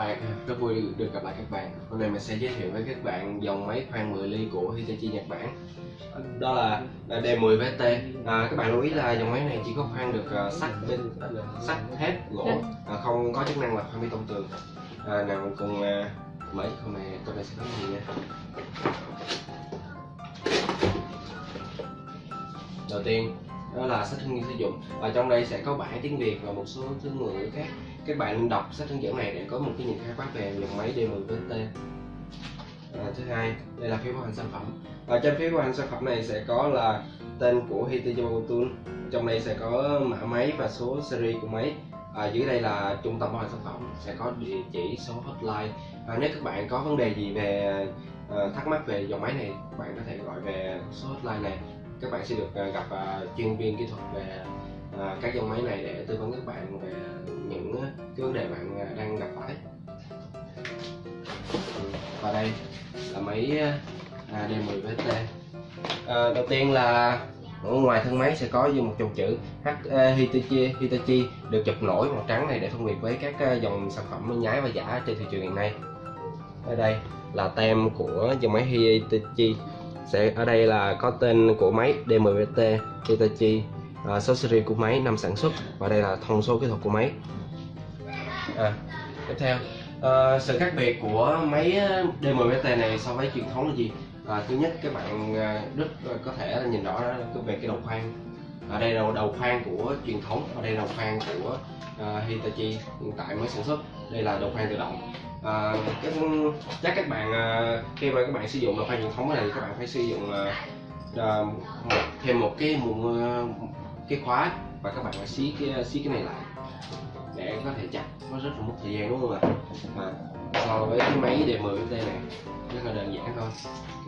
bạn, rất vui được gặp lại các bạn. Hôm nay mình sẽ giới thiệu với các bạn dòng máy khoan 10 ly của Hitachi Nhật Bản. Đó là D10 VT. Các bạn lưu ý là dòng máy này chỉ có khoan được sắt, thép, gỗ, không có chức năng là khoan bê tông tường. Nào cùng mấy con này sẽ có gì nha. Đầu tiên đó là sách hướng dẫn sử dụng, và trong đây sẽ có bảng tiếng Việt và một số thứ ngữ khác. Các bạn đọc sách hướng dẫn này để có một cái nhìn khái quát về dòng máy D10 VT. Thứ hai, đây là phiếu bảo hành sản phẩm. Trên phiếu bảo hành sản phẩm này sẽ có là tên của Hitachi Tool, trong đây sẽ có mã máy và số series của máy. Dưới đây là trung tâm bảo hành sản phẩm, sẽ có địa chỉ, số hotline. Nếu các bạn có vấn đề gì về thắc mắc về dòng máy này, các bạn có thể gọi về số hotline này. Các bạn sẽ được gặp chuyên viên kỹ thuật về các dòng máy này để tư vấn các bạn về những cái vấn đề bạn đang gặp phải. Và đây là máy D10 VT. Đầu tiên là ở ngoài thân máy sẽ có dùng một dòng chữ Hitachi được chụp nổi màu trắng này để phân biệt với các dòng sản phẩm nhái và giả trên thị trường hiện nay. Ở đây là tem của dòng máy Hitachi. Ở đây là có tên của máy D10 VT Hitachi, số series của máy, năm sản xuất, và đây là thông số kỹ thuật của máy. Tiếp theo, sự khác biệt của máy D10 VT này so với truyền thống là gì? Thứ nhất, các bạn rất có thể nhìn rõ về cái đầu khoan. Ở đây là đầu khoan của truyền thống, ở đây là đầu khoan của Hitachi hiện tại mới sản xuất. Đây là đầu khoan tự động. Chắc các bạn khi mà các bạn sử dụng đầu khoan truyền thống này, các bạn phải sử dụng thêm một cái khóa, và các bạn phải xí cái này lại để có thể chặt. Nó rất là mất thời gian, đúng không ạ? So với cái máy D10 VT này rất là đơn giản thôi.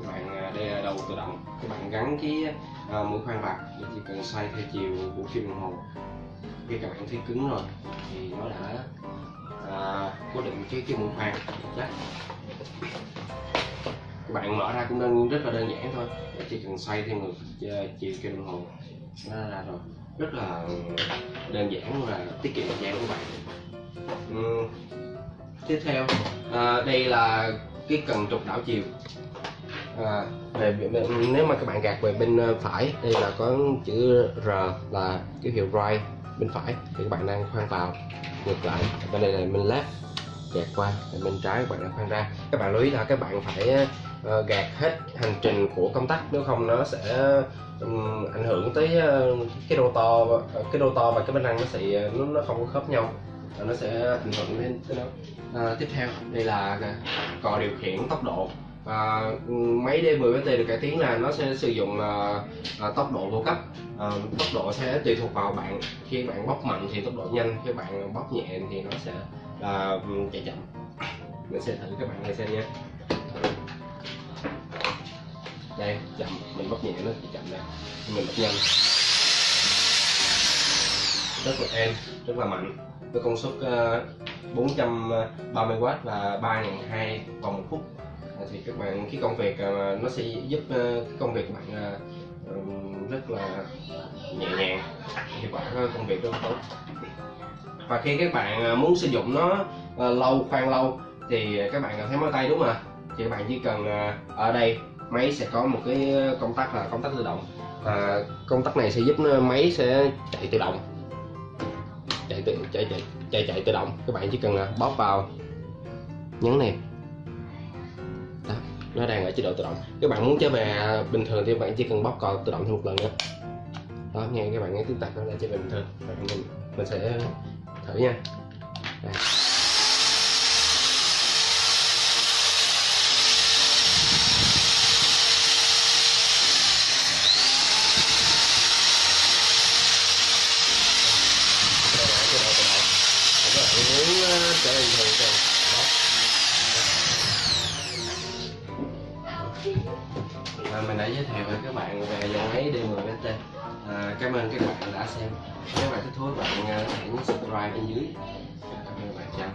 Các bạn đây là đầu tự động, các bạn gắn cái mũi khoan vào, chỉ cần xoay theo chiều của kim đồng hồ. Khi các bạn thấy cứng rồi thì nó đã cố định cái mũi khoan chắc. Các bạn mở ra cũng rất là đơn giản thôi, chỉ cần xoay theo ngược chiều kim đồng hồ nó ra rồi, rất là đơn giản và tiết kiệm thời gian của bạn. Tiếp theo, đây là cái cần trục đảo chiều. Nếu mà các bạn gạt về bên phải, đây là có chữ R là ký hiệu right bên phải, thì các bạn đang khoan vào. Ngược lại, bên đây là bên left, gạt qua, bên trái các bạn đang khoan ra. Các bạn lưu ý là các bạn phải gạt hết hành trình của công tắc, nếu không nó sẽ ảnh hưởng tới cái rotor và cái bên răng, nó không có khớp nhau, nó sẽ ảnh hưởng đến nó. Tiếp theo, đây là cò điều khiển tốc độ. Máy D10 VT được cải tiến là nó sẽ sử dụng tốc độ vô cấp. Tốc độ sẽ tùy thuộc vào bạn. Khi bạn bóc mạnh thì tốc độ nhanh, khi bạn bóc nhẹ thì nó sẽ chạy chậm. Mình sẽ thử các bạn nghe xem nhé. Đây, chậm, mình bóc nhẹ nó thì chậm này, mình bóc nhanh rất là êm, rất là mạnh, với công suất 430W và 3.200 vòng một phút. Thì các bạn, cái công việc nó sẽ giúp cái công việc của bạn rất là nhẹ nhàng, hiệu quả công việc rất là tốt. Và khi các bạn muốn sử dụng nó khoan lâu thì các bạn cần thấy mối tay, đúng không ạ? Thì các bạn chỉ cần ở đây máy sẽ có một cái công tắc là công tắc tự động. Công tắc này sẽ giúp máy sẽ chạy tự động, chạy tự động. Các bạn chỉ cần bóp vào, nhấn này, đó, nó đang ở chế độ tự động. Các bạn muốn trở về bình thường thì các bạn chỉ cần bóp còi tự động thêm một lần nữa. Đó, nghe các bạn nghe tiếng tạch nó lại trở về bình thường. Mình sẽ thử nha. Đây. Trở bình thường rồi. Mình đã giới thiệu với các bạn về dòng máy D10 VT. Cảm ơn các bạn đã xem. Nếu bạn thích thú, bạn hãy nhấn subscribe bên dưới. Cảm ơn các bạn, chào.